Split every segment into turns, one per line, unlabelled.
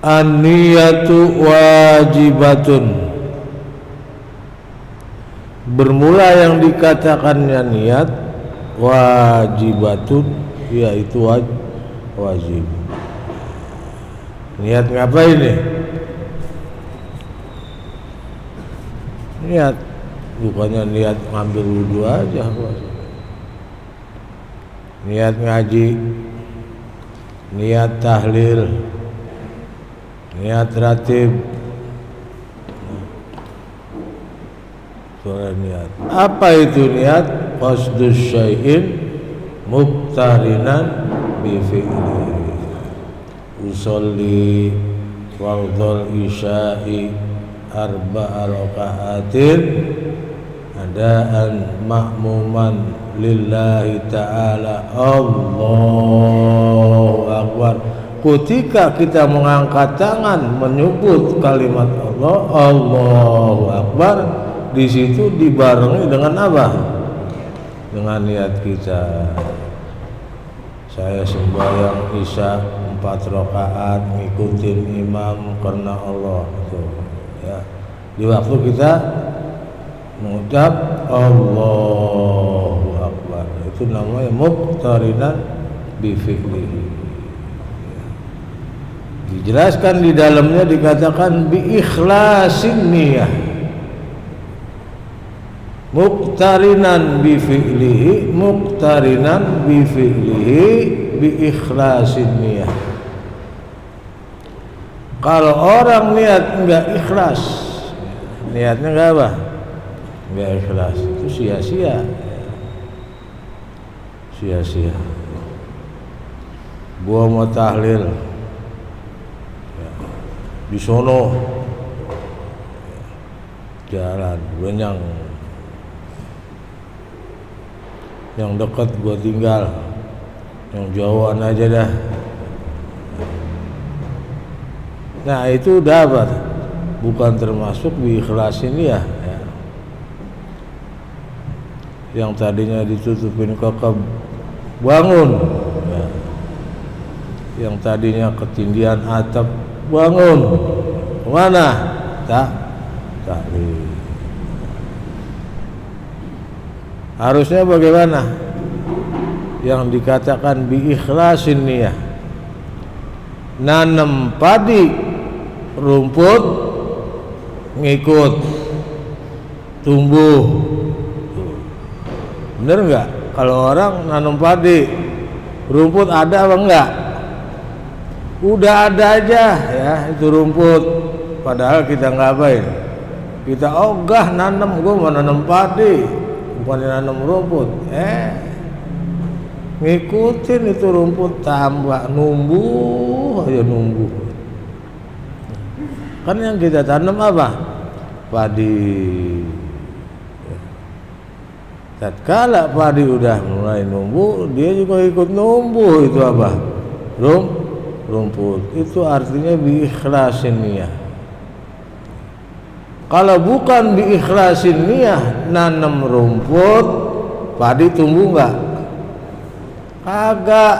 An-niyatu wajibatun. Bermula yang dikatakannya niat wajibatun, yaitu wajib. Niat ngapain nih? Niat bukannya niat ngambil wudhu aja, niat ngaji, niat tahlil, niat ratib. Soal niat. Apa itu niat? Qasdus syai'in muqtarinan bi fi'li. Usolli fardhal isya'i arba'a raka'atin adaan ma'muman lillahi ta'ala. Allahu akbar. Ketika kita mengangkat tangan menyebut kalimat Allah, Allahu akbar, di situ dibarengi dengan apa? Dengan niat kita. Saya sembahyang isya 4 rakaat ngikutin imam karena Allah. Itu, ya. Di waktu kita mengucap Allahu akbar, itu namanya muqtarinan bi fi'lihi. Dijelaskan di dalamnya, dikatakan bi ikhlasin niyah. Muqtarinan bi fi'lihi, muqtarinan bi fi'lihi bi ikhlasin niyah. Kalau orang niat enggak ikhlas, niatnya enggak apa? Enggak ikhlas, itu sia-sia. Sia-sia. Gua mau tahlil di sono, jalan banyak, yang dekat gua tinggal, yang jauhan aja dah. Nah itu dapat, bukan termasuk bi ikhlasin ya. Yang tadinya ditutupin kokab bangun, ya. Yang tadinya ketinggian atap bangun, kemana? Tahlil. Harusnya bagaimana? Yang dikatakan bi ikhlasin niyah. Nanam padi, rumput ngikut, tumbuh. Bener nggak? Kalau orang nanam padi, rumput ada apa enggak? Udah ada aja ya itu rumput. Padahal kita nggak apain? Kita ogah nanam, gua mau nanam padi, bukan nanam rumput. Ngikutin itu rumput, tambah numbuh aja numbuh. Kan yang kita tanam apa? Padi. Tatkala padi udah mulai numbuh, dia juga ikut numbuh. Itu apa? Rumput. Itu artinya bi ikhlasin niyah. Kalau bukan bi ikhlasin niyah, nanam rumput, padi tumbuh enggak? Kagak.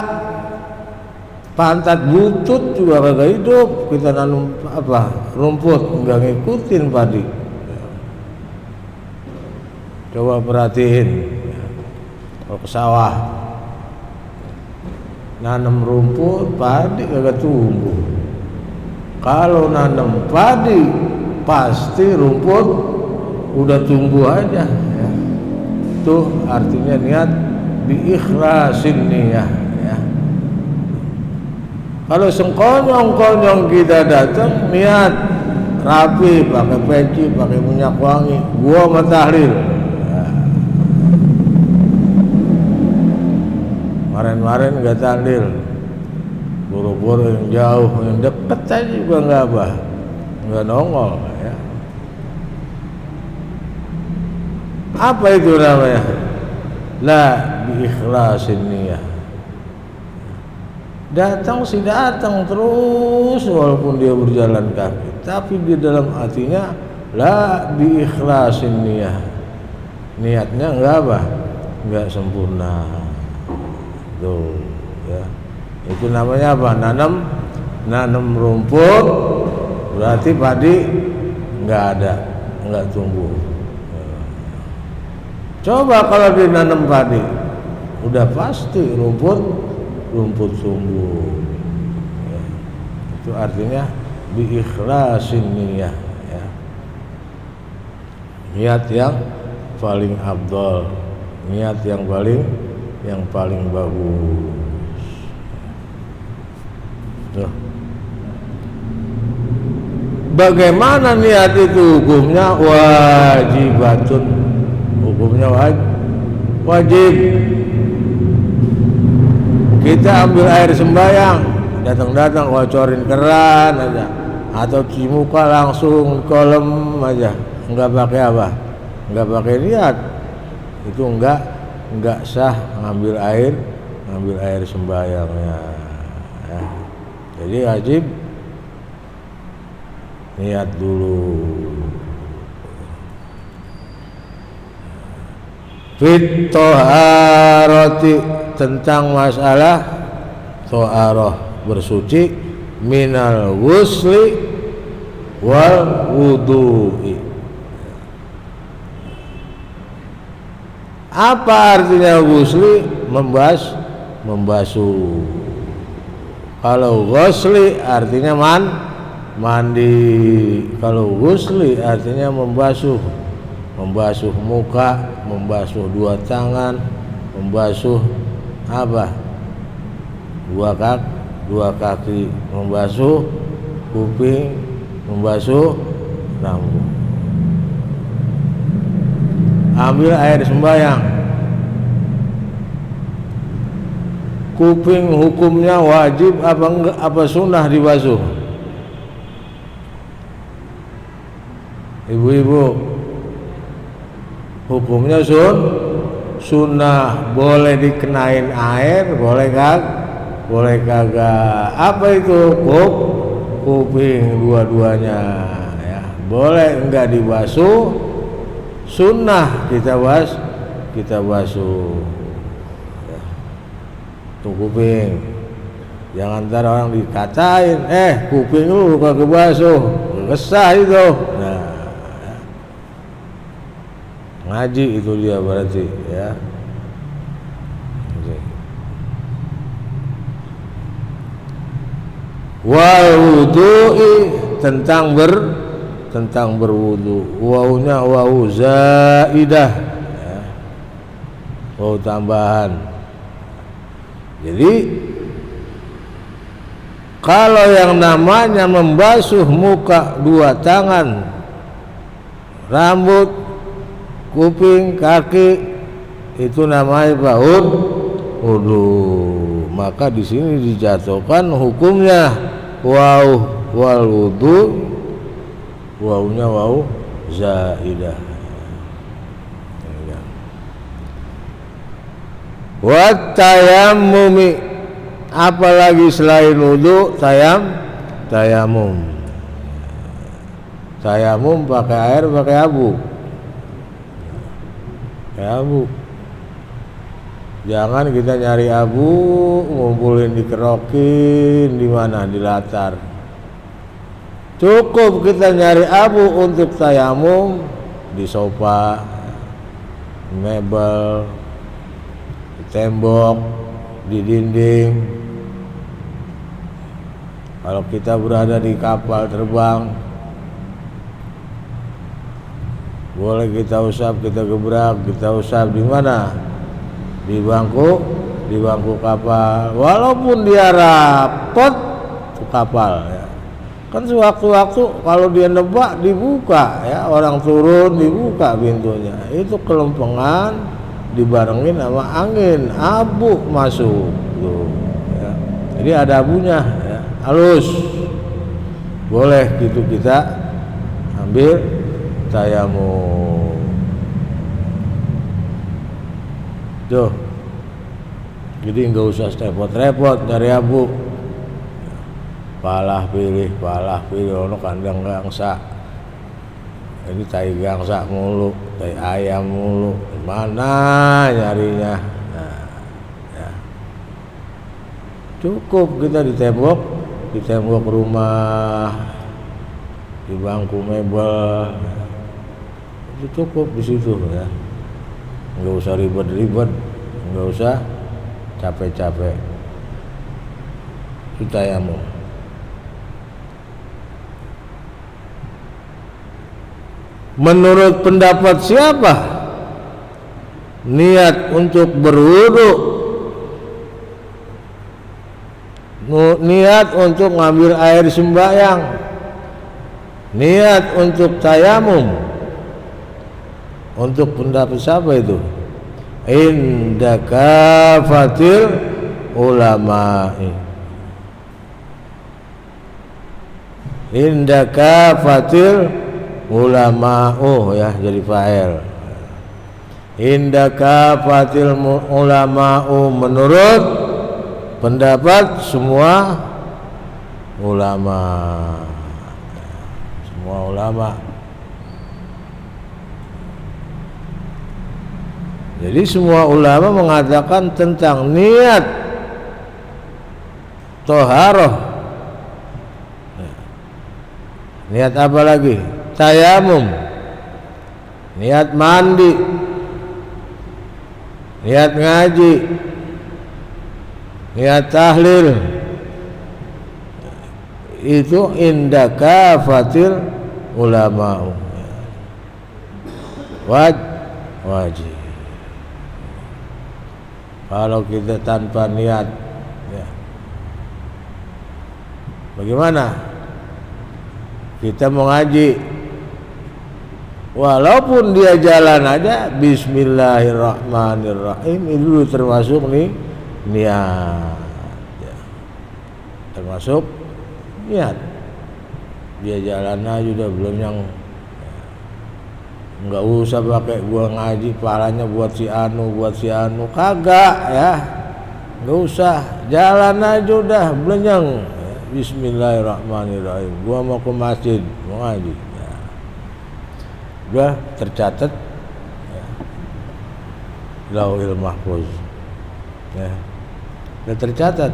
Pantat butut juga kagak hidup. Kita nanam apa? Rumput, enggak ngikutin padi. Coba perhatiin, kalau ke sawah nanam rumput, padi kagak tumbuh. Kalau nanam padi, pasti rumput udah tumbuh aja ya. Itu artinya niat bi ikhlasin niyah ya. Kalau sengkonyong-konyong kita datang niat rapi, pakai peci, pakai minyak wangi, gua mau tahlil. Kemarin-kemarin nggak tahlil, buru-buru yang jauh, yang deket aja juga nggak nongol ya. Apa itu namanya? La bi ikhlasin niyah. Datang sih datang terus walaupun dia berjalan kaki, tapi di dalam hatinya la bi ikhlasin niyah. Niatnya enggak sempurna. Tuh, ya. Itu namanya apa? Nanam nanam rumput berarti padi nggak ada, nggak tumbuh. Coba kalau dinanam padi, udah pasti rumput tumbuh. Ya. Itu artinya biikhlasin niyah, ya. Niat yang paling afdal, niat yang paling bagus. Tuh. Bagaimana niat itu hukumnya? Wajibatun, hukumnya wajib. Kita ambil air sembahyang, datang kocorin keran aja, atau cuci muka langsung kolam aja, nggak pakai apa, nggak pakai niat, itu nggak sah ngambil air sembahyangnya. Ya. Jadi wajib niat dulu. Fit toharoti, tentang masalah toharoh bersuci, minal wusli wal wudu'i. Apa artinya wusli? Membasuh. Kalau ghusli artinya mandi. Kalau ghusli artinya membasuh muka, membasuh dua tangan, membasuh apa? Dua kaki, membasuh kuping, membasuh rambut. Ambil air sembahyang. Kuping hukumnya wajib apa enggak, apa sunnah dibasuh? Ibu-ibu, hukumnya sunnah, boleh dikenain air, boleh kagak. Apa itu? Kuping dua-duanya, ya. Boleh enggak dibasuh, sunnah kita basuh. Ya. Tuh kuping, jangan ntar orang dikatain, kuping lu kagak basuh, kesah itu. Nah, ngaji itu dia berarti, ya. Wal wudu'i, tentang berwudu. Wawunya wawu zaidah, ya. Wawu tambahan. Jadi kalau yang namanya membasuh muka, dua tangan, rambut, kuping, kaki, itu namanya wudu. Maka di sini dijatuhkan hukumnya wal wudu, wawunya wawu zaidah. Wa tayammumi, apalagi selain wudu, tayamum pakai air, pakai abu. Jangan kita nyari abu, ngumpulin dikerokin di mana, di latar. Cukup kita nyari abu untuk tayamum di sofa, mebel, di tembok, di dinding. Kalau kita berada di kapal terbang, boleh kita usap, kita gebrak, kita usap di mana? Di bangku kapal, walaupun dia rapot ke kapal, ya. Kan sewaktu-waktu kalau dia nebak dibuka, ya, orang turun dibuka pintunya, itu kelempengan dibarengin sama angin, abu masuk tuh, ya. Jadi ada abunya, ya, halus, boleh gitu kita ambil tayamum. Tuh, jadi nggak usah repot-repot nyari abu. Palah pilih, ono kandang gangsa. Ini tai gangsa mulu, tai ayam mulu, mana nyarinya? Nah, ya. Cukup kita di tembok di tembok rumah, di bangku mebel, itu cukup di situ ya. Nggak usah ribet-ribet, nggak usah capek-capek. Itu tayamum. Menurut pendapat siapa? Niat untuk berwudu, niat untuk ngambil air sembahyang, niat untuk tayamum. Untuk pendapat siapa itu? Inda kafatil ulama'i, inda kafatil ulama'u ya, jadi fa'il. Inda kafatil ulama'u, menurut pendapat semua ulama. Semua ulama. Jadi semua ulama mengatakan tentang niat toharoh. Niat apa lagi? Tayamum, niat mandi, niat ngaji, niat tahlil, itu inda kafatil ulama. Wajib. Kalau kita tanpa niat ya, bagaimana? Kita mau ngaji, walaupun dia jalan aja bismillahirrahmanirrahim, itu termasuk nih niat ya. Termasuk niat. Dia jalan aja udah belum yang nggak usah pakai gua ngaji pahalanya buat si anu kagak ya, nggak usah, jalan aja udah belenyang ya. Bismillahirrahmanirrahim, gua mau ke masjid mau ngaji ya. Udah tercatat ya. Lauhil mahfuz ya, udah tercatat.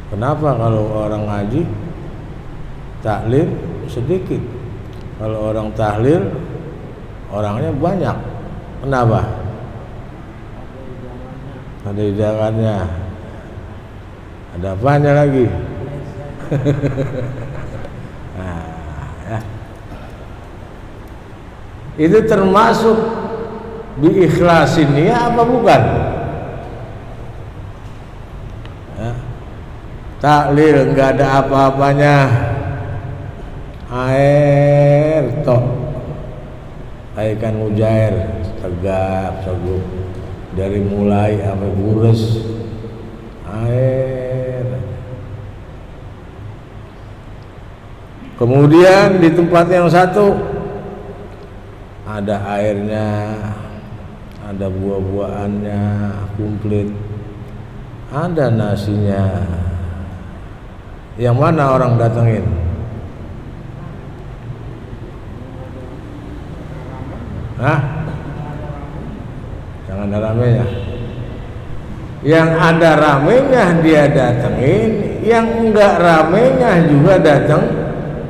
Kenapa kalau orang ngaji tahlil sedikit, kalau orang tahlil orangnya banyak? Kenapa? Ada hidangannya. Ada apanya lagi? Nah, ya. Itu termasuk diikhlasin ya apa bukan? Ya. Tahlil enggak ada apa-apanya, air tok, kayak ikan mujair, tegap segup dari mulai sampai bures, air. Kemudian di tempat yang satu ada airnya, ada buah-buahannya komplit, ada nasinya. Yang mana orang datengin? Hah? Yang ada ramenya. Yang ada ramenya dia datengin, yang enggak ramenya juga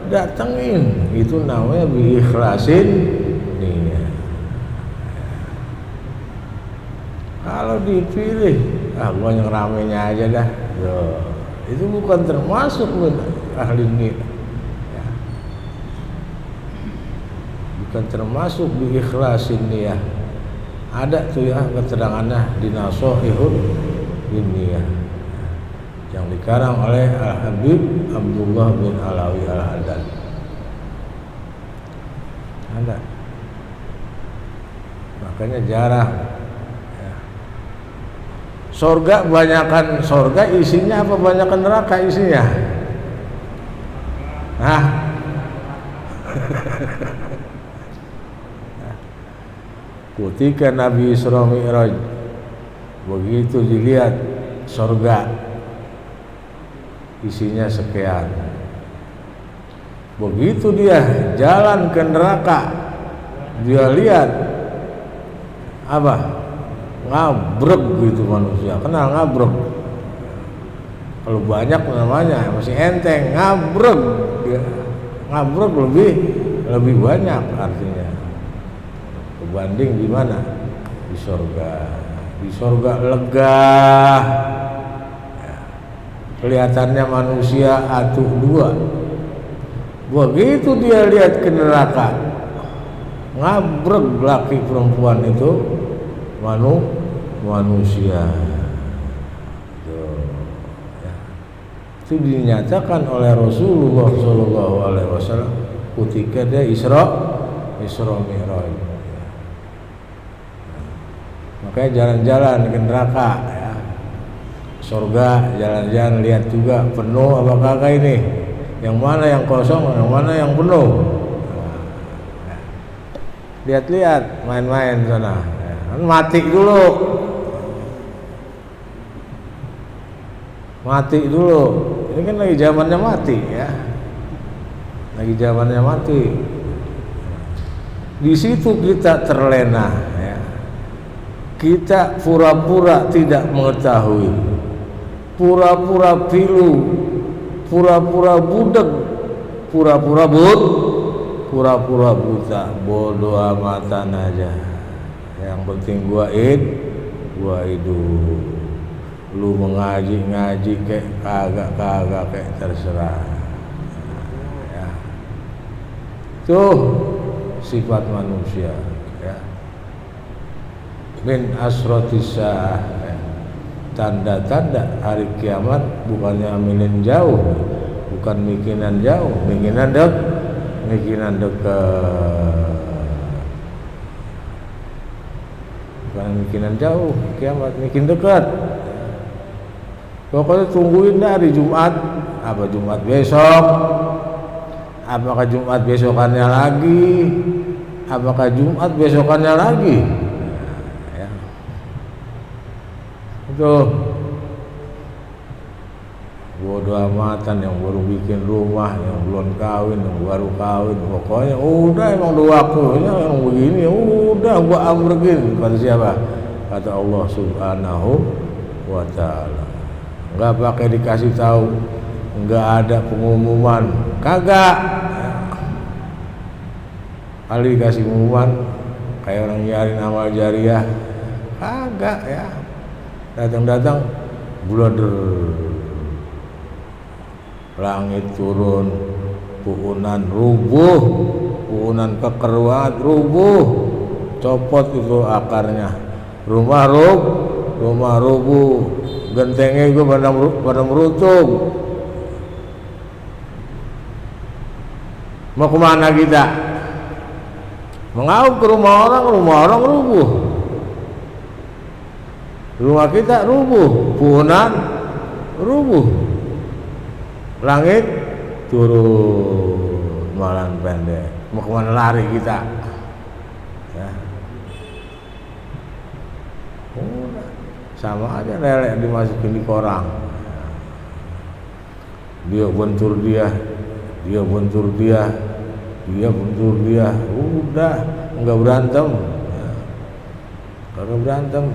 datengin. Itu namanya biikhlasin niat. Kalau dipilih, gua yang ramenya aja dah. Yo. Itu bukan termasuk ahli niat ya. Bukan termasuk biikhlasin niat. Ada tuh ya keterangannya di Nashihul Niyah yang dikarang oleh Al-Habib Abdullah bin Alawi Al-Haddad. Ada. Makanya jarang. Sorga banyakan sorga isinya apa banyakan neraka isinya? Hah? Ketika Nabi Isra Mi'raj begitu dilihat sorga isinya sekian, begitu dia jalan ke neraka dia lihat apa? ngabrek gitu manusia. Kenal ngabrek? Kalau banyak namanya masih enteng, ngabrek. Ya. Ngabrek lebih banyak artinya. Kebanding di mana? Di sorga. Di sorga lega. Ya. Kelihatannya manusia atuh dua. Begitu dia lihat ke neraka, ngabrek laki perempuan itu manusia. Itu dinyatakan oleh Rasulullah SAW ketika dia Isra Mi'raj. Makanya jalan-jalan ke neraka, ya. Surga jalan-jalan lihat juga penuh apa kagak ini, yang mana yang kosong, yang mana yang penuh. Lihat-lihat, main-main sana. Mati dulu. Ini kan lagi zamannya mati, ya. Lagi zamannya mati. Di situ kita terlena, ya. Kita pura-pura tidak mengetahui, pura-pura pilu, pura-pura budek, pura-pura buta, bodoh amatan aja. Yang penting gua hidup. Lu ngaji kayak kagak kayak terserah. Ya. Tuh sifat manusia, ya. Min asrotisah, ya. Tanda-tanda hari kiamat bukannya milin jauh, bukan mikinan jauh, mikinan dekat. Bukan mikinan jauh, kiamat mikin dekat. Pokoknya tungguin dari Jumat, apa Jumat besok, apakah Jumat besokannya lagi, apakah Jumat besokannya lagi. Ya. Itu bodoh amatan yang baru bikin rumah, yang belum kawin, yang baru kawin, pokoknya udah emang udah waktunya yang begini, udah gua amrekin. Kata siapa? Kata Allah Subhanahu wa Ta'ala. Enggak pakai dikasih tahu, enggak ada pengumuman, kagak. Kali dikasih pengumuman kayak orang nyariin amal jariah, kagak, ya. Datang bulader, langit turun, puunan rubuh, puunan kekeruan rubuh, copot itu akarnya, rumah rubuh, gentengnya juga pada merutuk. Mau kemana kita? Mengaup ke rumah orang rubuh. Rumah kita rubuh, puunan rubuh, langit turun, malam pendek. Mau kemana lari kita? Ya. Sama aja lelek dimasukin di korang. Dia bentur dia, udah nggak berantem, ya. Karena berantem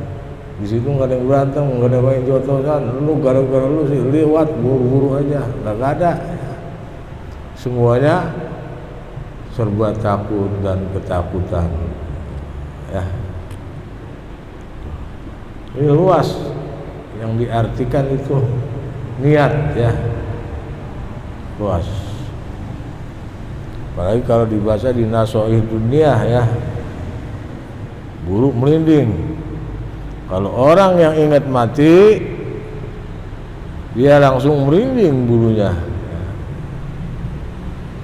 di situ nggak ada yang berantem, nggak ada main jotosan. Lu gara-gara lu sih lewat buru-buru aja, nggak ada. Semuanya serba takut dan ketakutan, ya. Ini luas yang diartikan itu niat, ya, luas. Apalagi kalau dibaca di Nasoih Dunia, ya, bulu merinding. Kalau orang yang ingat mati, dia langsung merinding bulunya.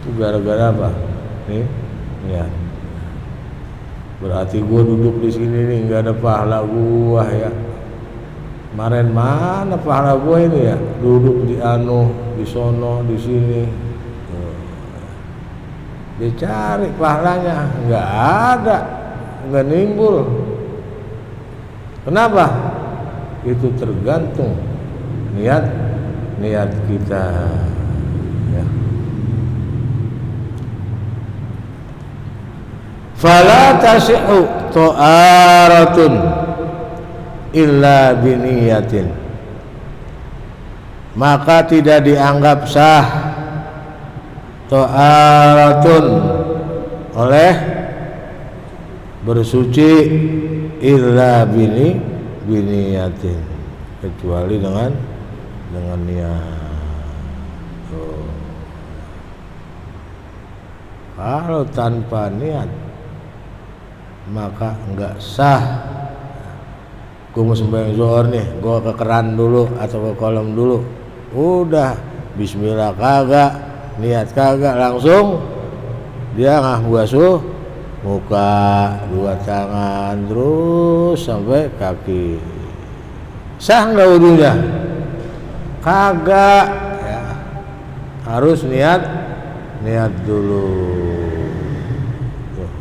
Itu gara-gara apa? Nih, niat. Berarti gua duduk di sini nih nggak ada pahala gua, ya. Kemarin mana pahala gua ini, ya? Duduk di di sono, di sini. Dicari pahalanya, nggak ada, nggak nimbul. Kenapa? Itu tergantung niat kita, ya. Fala tasihu ta'aratun illa biniyatin, maka tidak dianggap sah to'aratun oleh bersuci illa biniyatin, kecuali dengan niat. Kalau tanpa niat maka enggak sah. Gue mau sembahyang zuhur nih, gue ke keran dulu atau ke kolam dulu, udah bismillah kagak, niat kagak, langsung dia basuh muka, dua tangan terus sampai kaki, sah nggak wudunya? Kagak ya, harus niat dulu. Tuh.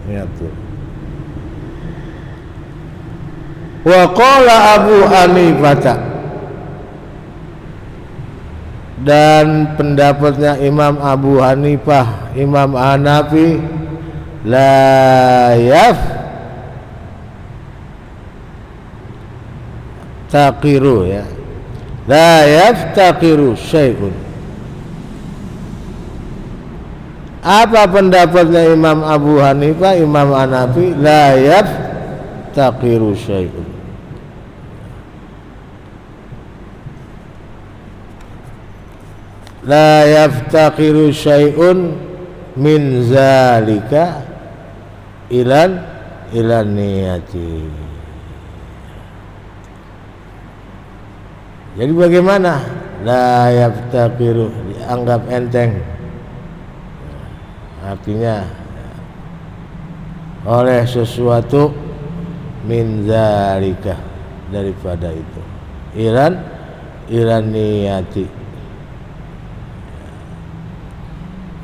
Niat tuh. Wa qala Abu Hanifah, dan pendapatnya Imam Abu Hanifah, Imam Hanafi, la yaftaqiru ya, la yaftaqiru syai'un. Apa pendapatnya Imam Abu Hanifah, Imam Hanafi? La yaftaqiru syai'un, la yaftaqiru syai'un min zalika ilan niyati. Jadi bagaimana? La yaftaqiru dianggap enteng, artinya oleh sesuatu min zalika, daripada itu, ilan niyati,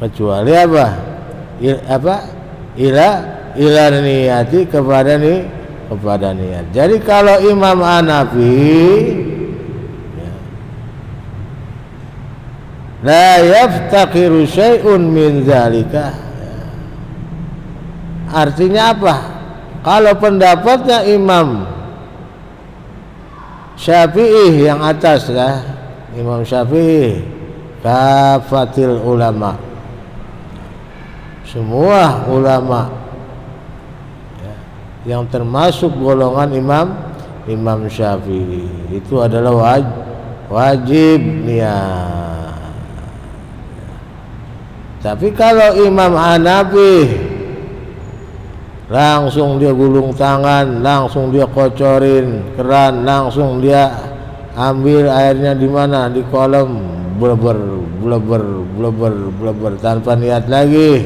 kecuali apa? Ila niyati, kepada niat. Jadi kalau Imam Hanafi ya, la yaftaqiru syai'un min zalika, artinya apa? Kalau pendapatnya Imam Syafi'i yang atas lah, Imam Syafi'i kafatil ulama, semua ulama ya, yang termasuk golongan Imam Syafi'i itu adalah wajib niat. Tapi kalau Imam Hanafi langsung dia gulung tangan, langsung dia kocorin keran, langsung dia ambil airnya di mana, di kolam, bleber tanpa niat lagi,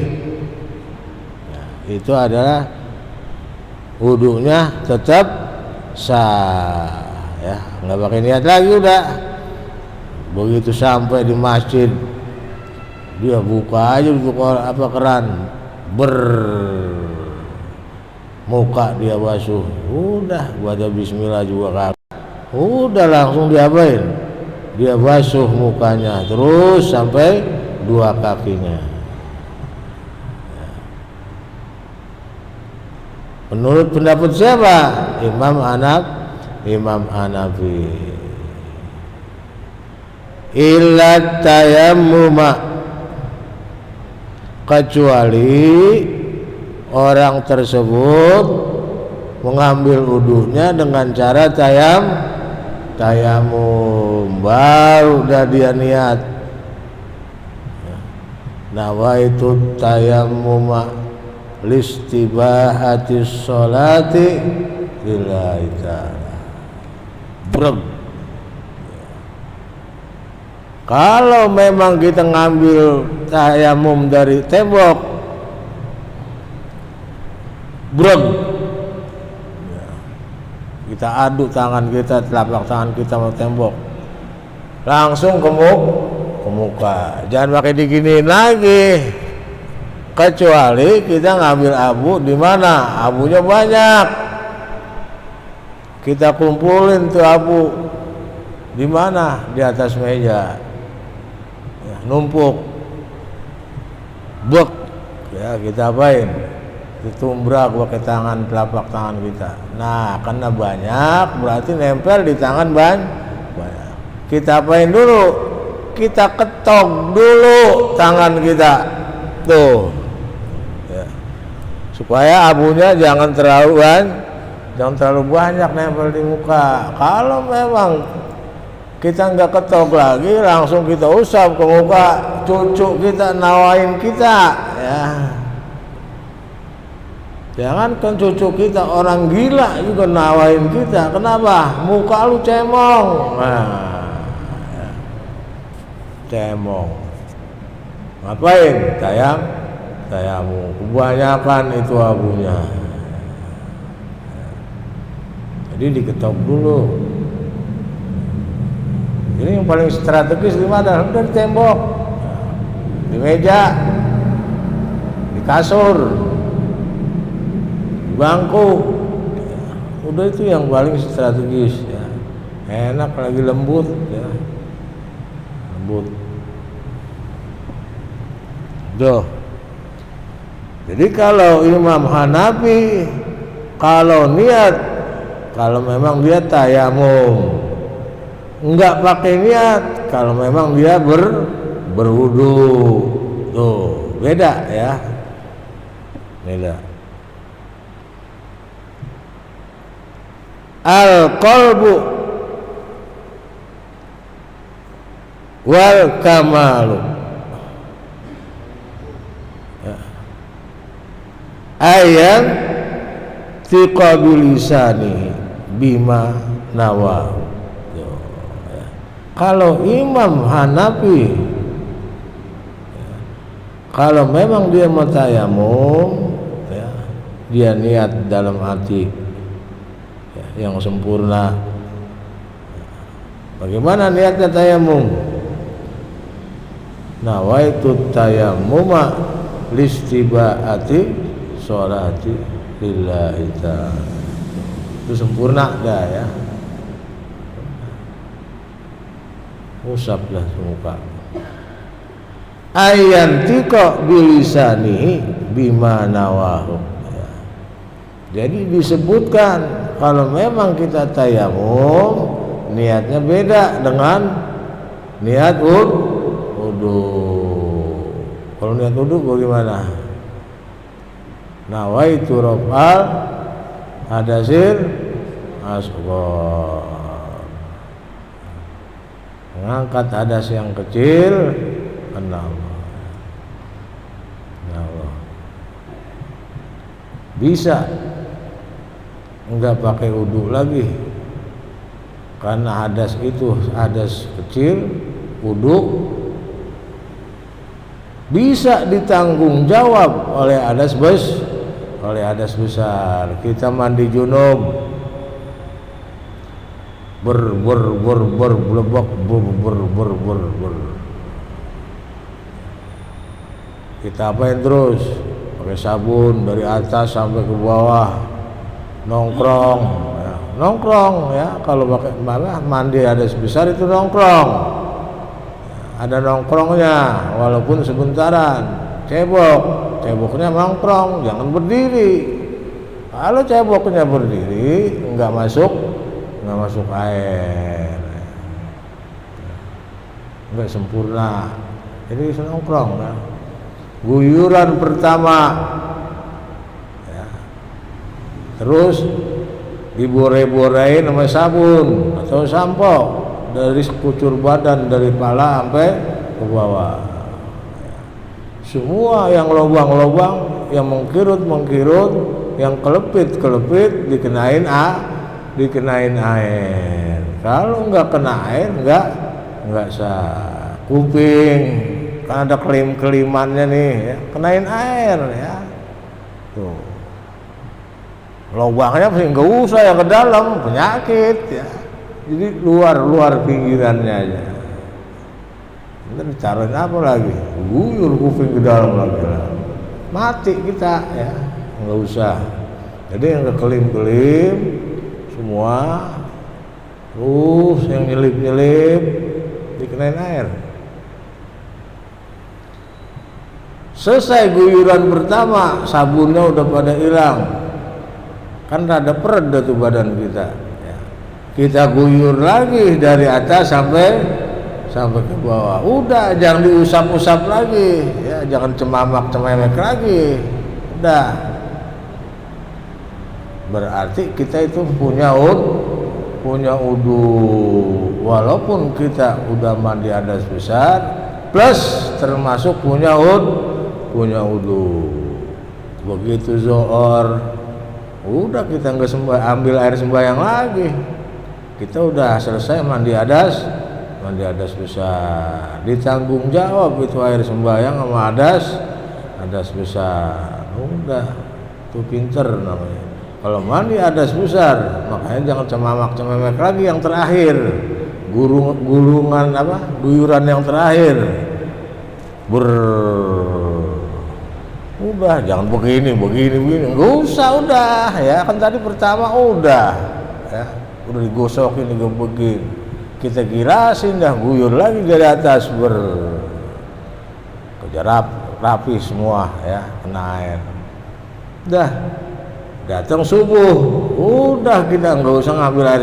nah, itu adalah wudunya tetap sah ya, nggak pakai niat lagi. Udah begitu sampai di masjid dia buka aja untuk keran, muka dia basuh, udah baca bismillah juga kagak, udah langsung diapain, dia basuh mukanya terus sampai dua kakinya. Menurut pendapat siapa? Imam Hanafi. Illa tayammuma, kecuali orang tersebut mengambil wudunya dengan cara tayamum, baru udah dia niat. Nawaitu tayammuma listibahati sholati lillahi ta'ala. Kalau memang kita ngambil tayamum dari tembok, kita aduk tangan kita, telapak tangan kita sama tembok, langsung ke muka, jangan pakai diginiin lagi. Kecuali kita ngambil abu di mana abunya banyak, kita kumpulin tuh abu di mana, di atas meja ya, numpuk, ya kita apain, ditumbrak pakai tangan, telapak tangan kita. Nah, karena banyak berarti nempel di tangan banyak. Kita apain dulu? Kita ketok dulu tangan kita tuh ya. Supaya abunya jangan terlalu banyak nempel di muka. Kalau memang kita nggak ketok lagi, langsung kita usap ke muka, cucu kita nawain kita ya. Jangankan cucu kita, orang gila juga nawain kita. Kenapa? Muka lu cemong. Nah, ya. Cemong. Ngapain? Tayamu. Kebanyakan itu abunya. Jadi diketok dulu. Ini yang paling strategis di mana? Udah di tembok, di meja, di kasur, bangku, udah itu yang paling strategis ya. Enak lagi lembut ya. Lembut. Tuh. Jadi kalau Imam Hanafi kalau niat, kalau memang dia tayamum, enggak pakai niat kalau memang dia berwudu. Tuh, beda ya. Beda. Al-qalbu wal kamalu ya. Ayat tiqabilisani bima nawa ya. Kalau Imam Hanafi ya, kalau memang dia tayamum ya, dia niat dalam hati yang sempurna. Bagaimana niatnya tayamum? Nawaitu tayammuma listibaati sholati lillahi ta'ala. Itu sempurna dah ya. Usaplah semuka. Ayantika bilisanihi bima nawahu. Jadi disebutkan kalau memang kita tayamum niatnya beda dengan niat wudu. Kalau niat wudu bagaimana? Nawaitu raf'al hadasil asghar. Mengangkat hadas yang kecil karena Allah. Bisa enggak pakai wudu lagi karena hadas itu hadas kecil, wudu bisa ditanggung jawab oleh hadas besar. Kita mandi junub blebok kita apain terus? Pakai sabun dari atas sampai ke bawah, nongkrong ya. Nongkrong ya, kalau pakai malah mandi hadas besar itu nongkrong ya, ada nongkrongnya walaupun sebentaran. Ceboknya nongkrong, jangan berdiri. Kalau ceboknya berdiri nggak masuk air, nggak sempurna. Jadi nongkrong ya. Guyuran pertama ya. Terus dibore-borein sama sabun atau sampo dari sekucur badan, dari kepala sampai ke bawah ya. Semua yang lobang-lobang, yang mengkirut, yang kelepit dikenain air. Kalau nggak kena air nggak sah. Kuping kan ada kelim-kelimannya nih ya, kenain air ya. Tuh. Lubangnya nggak usah yang ke dalam, penyakit ya. Jadi luar pinggirannya aja. Kita ditaruhin apa lagi? Guyur kuping ke dalam lagi lah. Mati kita ya. Nggak usah. Jadi yang kekelim-kelim semua, terus yang nyelip dikenain air. Selesai guyuran pertama, sabunnya udah pada hilang, kan rada pereda tuh badan kita ya. Kita guyur lagi dari atas sampai ke bawah, udah jangan diusap-usap lagi ya, jangan cemamek lagi, udah. Berarti kita itu punya wudu, walaupun kita udah mandi hadas besar plus termasuk punya wudu. Begitu zuhur udah kita nggak ambil air sembahyang lagi, kita udah selesai mandi hadas besar, ditanggung jawab itu air sembahyang sama hadas besar, udah tuh pinter namanya. Kalau mandi hadas besar, makanya jangan cemamek lagi yang terakhir, guyuran yang terakhir. Udah jangan begini, nggak usah, udah ya, kan tadi pertama udah ya, udah digosokin begini, kita girasin dah, guyur lagi dari atas, kejar rapi semua ya, kena air. Dah datang subuh, udah kita nggak usah ngambil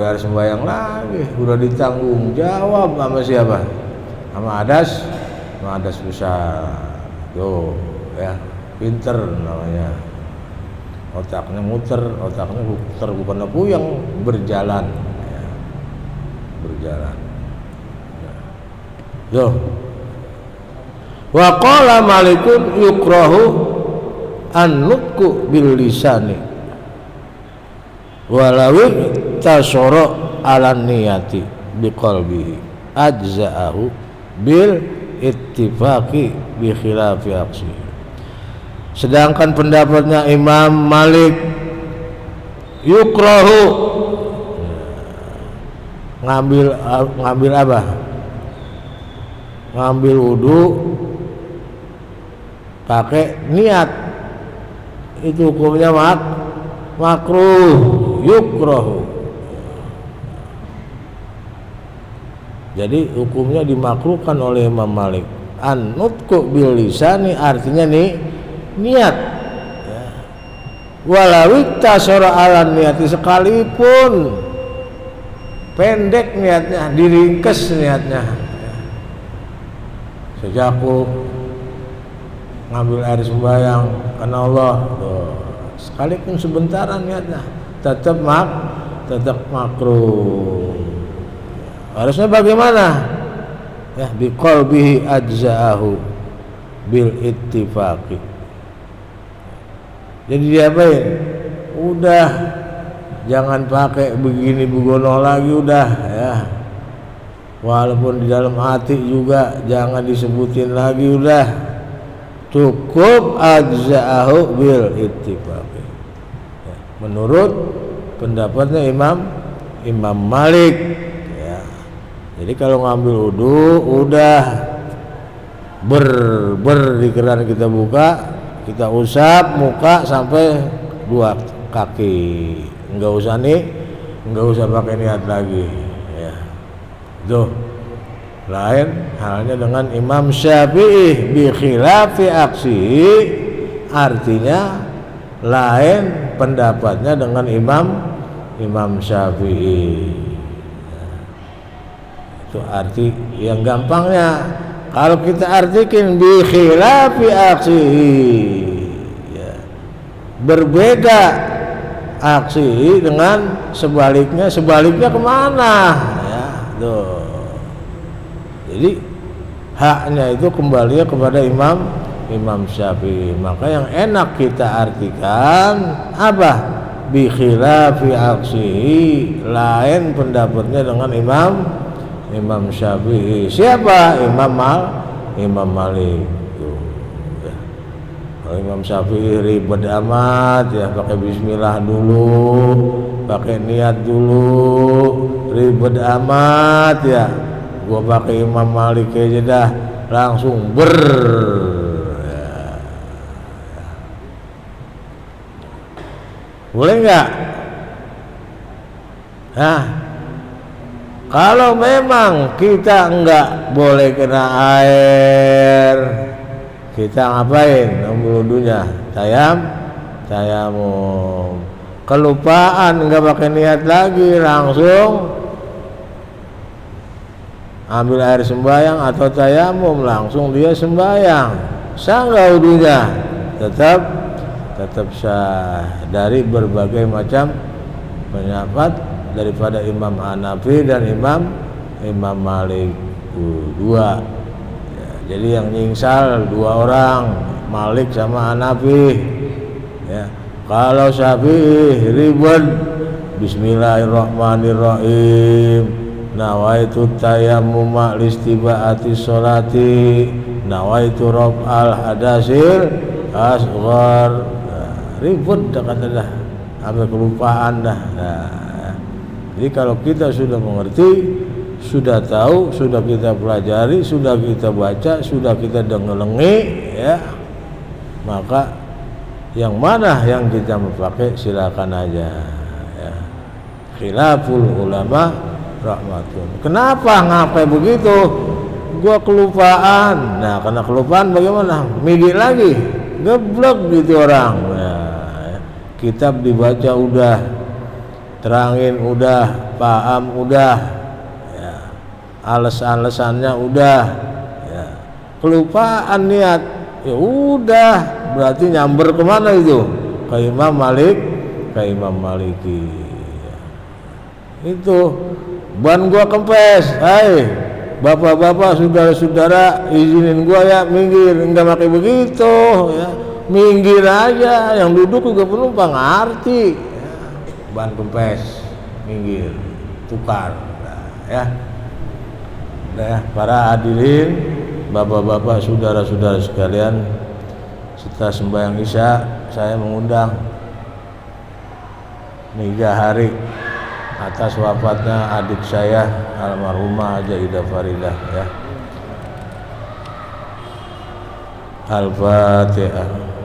air sembahyang lagi, udah ditanggung jawab sama siapa? Sama hadas besar. Tuh ya, pinter namanya, otaknya muter bukan puyeng, berjalan ya. Tuh. Wa qala Malikun yukrahu an-nutqu bil lisani walawi tasara ala niyati biqalbihi ajza'ahu bil ittifaqi bi khilafi aksi. Sedangkan pendapatnya Imam Malik, yukrahu ngambil apa? Ngambil wudu pakai niat, itu hukumnya makruh, yukrahu. Jadi hukumnya dimakruhkan oleh Imam Malik. An-nutqu bil lisani artinya nih niat ya. Walau tasara ala niati, sekalipun pendek niatnya, diringkes niatnya ya. Sejak aku ngambil air sembahyang karena Allah tuh, sekalipun sebentaran niatnya tetap makruh. Harusnya bagaimana? Ya, biqalbihi ajza'ahu bil ittifaqi. Jadi diapain? Udah jangan pakai begini begono lagi, udah ya. Walaupun di dalam hati juga jangan disebutin lagi, udah. Cukup ajza'ahu bil ittifaqi. Ya, menurut pendapatnya Imam Malik. Jadi kalau ngambil wudu udah di keran kita buka, kita usap muka sampai 2 kaki, nggak usah pakai niat lagi ya. Tuh lain halnya dengan Imam Syafi'i bi khilafi aksihi, artinya lain pendapatnya dengan Imam Syafi'i. Itu arti yang gampangnya. Kalau kita artikan bi khilafi aksihi ya, berbeda aksi dengan sebaliknya kemana ya, tuh. Jadi haknya itu kembali kepada Imam Syafi'i. Maka yang enak kita artikan apa? Bi khilafi aksihi, lain pendapatnya dengan Imam Syafi'i. Siapa? Imam Malik. Tuh, ya. Kalau Imam Syafi'i ribet amat ya, pakai bismillah dulu, pakai niat dulu, ribet amat ya. Gua pakai Imam Malik aja dah, langsung ya. Boleh nggak? Kalau memang kita enggak boleh kena air, kita ngapain? Ambil wudunya, tayamum. Kelupaan enggak pakai niat lagi, langsung ambil air sembahyang atau tayamum, langsung dia sembahyang. Sah enggak wudunya? Tetap sah dari berbagai macam pendapat daripada Imam Hanafi dan Imam Malik dua. Ya, jadi yang nyingsal dua orang, Malik sama Hanafi. Ya, kalau Syafi'i ribet, Bismillahirrahmanirrahim, nawaitu tayammum listibaati sholati, nawaitu raf'al hadasil asghar. Ribet dah kata dah, sampai kelupaan dah. Jadi kalau kita sudah mengerti, sudah tahu, sudah kita pelajari, sudah kita baca, sudah kita dengelengi, ya, maka yang mana yang kita mau pakai silakan aja. Ya. Khilaful ulama rahmatun. Kenapa ngapain begitu? Gua kelupaan. Nah, karena kelupaan bagaimana? Migi lagi, geblek gitu orang. Nah, kitab dibaca udah, terangin udah, paham udah, ya, alasan-alasannya udah, ya. Kelupaan niat, ya udah, berarti nyamber kemana itu? Ke Imam Malik, ke Imam Maliki, ya. Itu ban gua kempes, hai bapak-bapak, saudara-saudara, izinin gua ya minggir, enggak pakai begitu, ya. Minggir aja, yang duduk juga penumpang ngerti. Ban kempes, minggir, tukar, nah, ya. Nah, para hadirin, bapak-bapak, saudara-saudara sekalian, setelah sembahyang Isya, saya mengundang 3 hari atas wafatnya adik saya almarhumah Haja Ida Faridah, ya. Al-Fatihah.